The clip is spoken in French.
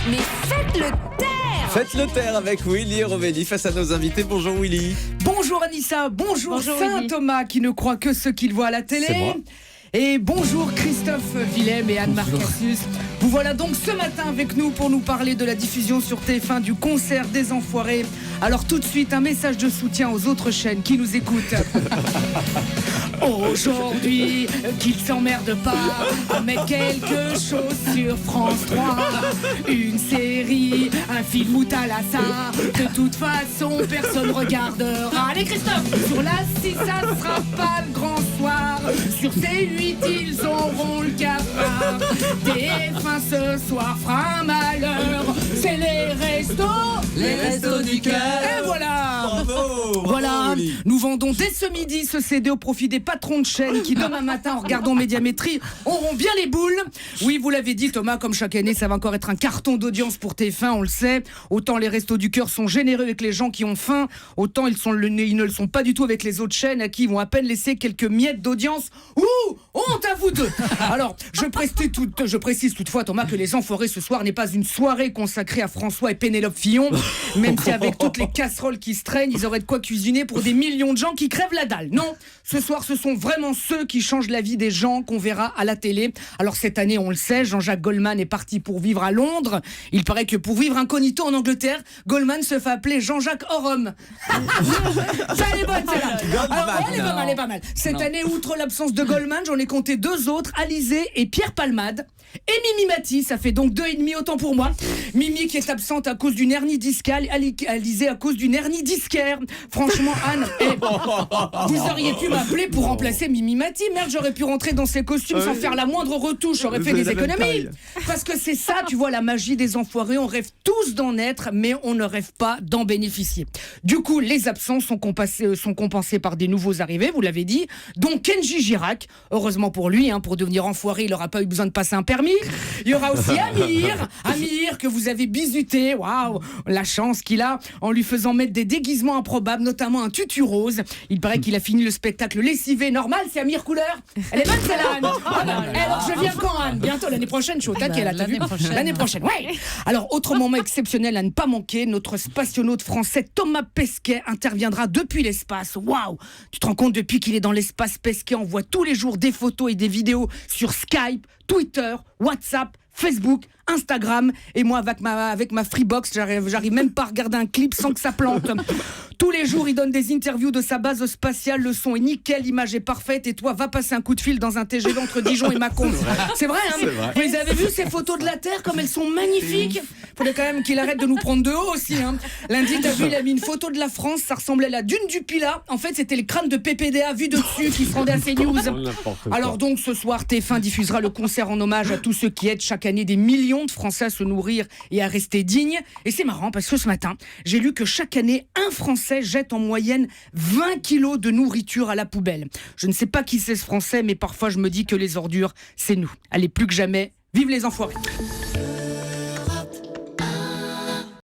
Mais faites-le taire! Faites-le taire avec Willy et Romélie face à nos invités. Bonjour Willy. Bonjour Anissa, bonjour Willy. Saint-Thomas qui ne croit que ce qu'il voit à la télé. C'est moi. Et bonjour Christophe Willem et Anne Marcassius. Vous voilà donc ce matin avec nous pour nous parler de la diffusion sur TF1 du concert des Enfoirés. Alors tout de suite, un message de soutien aux autres chaînes qui nous écoutent. Aujourd'hui, qu'ils s'emmerdent pas à mettre quelque chose sur France 3. Une série, un film ou Thalassa. De toute façon, personne regardera. Allez Christophe, sur la 6, ça sera pas le grand soir. Sur C8, ils auront le cafard. TF1 ce soir fera un malheur. C'est les restos du cœur. Et voilà. Bravo. Voilà, Willy. nous vendons dès ce midi ce CD au profit des patrons de chaîne qui demain matin, en regardant Médiamétrie, auront bien les boules. Oui, vous l'avez dit Thomas, comme chaque année, ça va encore être un carton d'audience pour TF1, on le sait. Autant les restos du cœur sont généreux avec les gens qui ont faim, autant ils ne le sont pas du tout avec les autres chaînes à qui ils vont à peine laisser quelques miettes d'audience. Ouh, honte à vous deux. Alors, je précise toutefois Thomas que Les Enfoirés ce soir n'est pas une soirée consacrée à François et Pénélope Fillon, même si avec toutes les casseroles qui se traînent, ils auraient de quoi cuisiner pour des millions de gens qui crèvent la dalle. Non, ce soir, ce sont vraiment ceux qui changent la vie des gens qu'on verra à la télé. Alors cette année, on le sait, Jean-Jacques Goldman est parti pour vivre à Londres. Il paraît que pour vivre incognito en Angleterre, Goldman se fait appeler Jean-Jacques Orom. Ça, elle est bonne, celle-là. Alors, elle est pas mal. Cette année, outre l'absence de Goldman, j'en ai compté deux autres, Alizé et Pierre Palmade. Et Mimi Mati, ça fait donc 2,5 autant pour moi. Mimi qui est absente à cause d'une hernie discale, Alizé à cause d'une hernie discaire. Franchement, Anne, vous auriez pu m'appeler pour remplacer Mimi Mati. Merde, j'aurais pu rentrer dans ses costumes sans faire la moindre retouche. J'aurais fait des économies. Parce que c'est ça, tu vois, la magie des Enfoirés. On rêve tous d'en être, mais on ne rêve pas d'en bénéficier. Du coup, les absents sont compensés par des nouveaux arrivés, vous l'avez dit, dont Kenji Girac. Heureusement pour lui, pour devenir enfoiré, il n'aura pas eu besoin de passer un permis. Il y aura aussi Amir que vous avez bisuté. Waouh, la chance qu'il a en lui faisant mettre des déguisements improbables, notamment un tutu rose. Il paraît qu'il a fini le spectacle lessivé normal. C'est Amir Couleur. Elle est bonne celle-là, Anne. Alors je viens quand, Anne? Bientôt, l'année prochaine, je suis au taquet là, t'as vu? L'année prochaine, ouais. Alors autre moment exceptionnel à ne pas manquer, notre spationaute français Thomas Pesquet interviendra depuis l'espace. Waouh, tu te rends compte, depuis qu'il est dans l'espace, Pesquet envoie tous les jours des photos et des vidéos sur Skype, Twitter, WhatsApp, Facebook, Instagram, et moi avec ma Freebox, j'arrive même pas à regarder un clip sans que ça plante. Tous les jours, il donne des interviews de sa base spatiale, le son est nickel, l'image est parfaite, et toi, va passer un coup de fil dans un TGV entre Dijon et Mâcon. C'est vrai, hein? Vous les avez vu ces photos de la Terre, comme elles sont magnifiques? Faudrait quand même qu'il arrête de nous prendre de haut aussi, hein. Lundi, t'as vu, il a mis une photo de la France, ça ressemblait à la dune du Pilat. En fait, c'était le crâne de PPDA vu de dessus qui se rendait à CNews. Alors donc, ce soir, TF1 diffusera le concert en hommage à tous ceux qui aident chaque année des millions de Français à se nourrir et à rester dignes. Et c'est marrant parce que ce matin, j'ai lu que chaque année, un Français jette en moyenne 20 kilos de nourriture à la poubelle. Je ne sais pas qui c'est ce Français, mais parfois je me dis que les ordures, c'est nous. Allez, plus que jamais, vive les Enfoirés.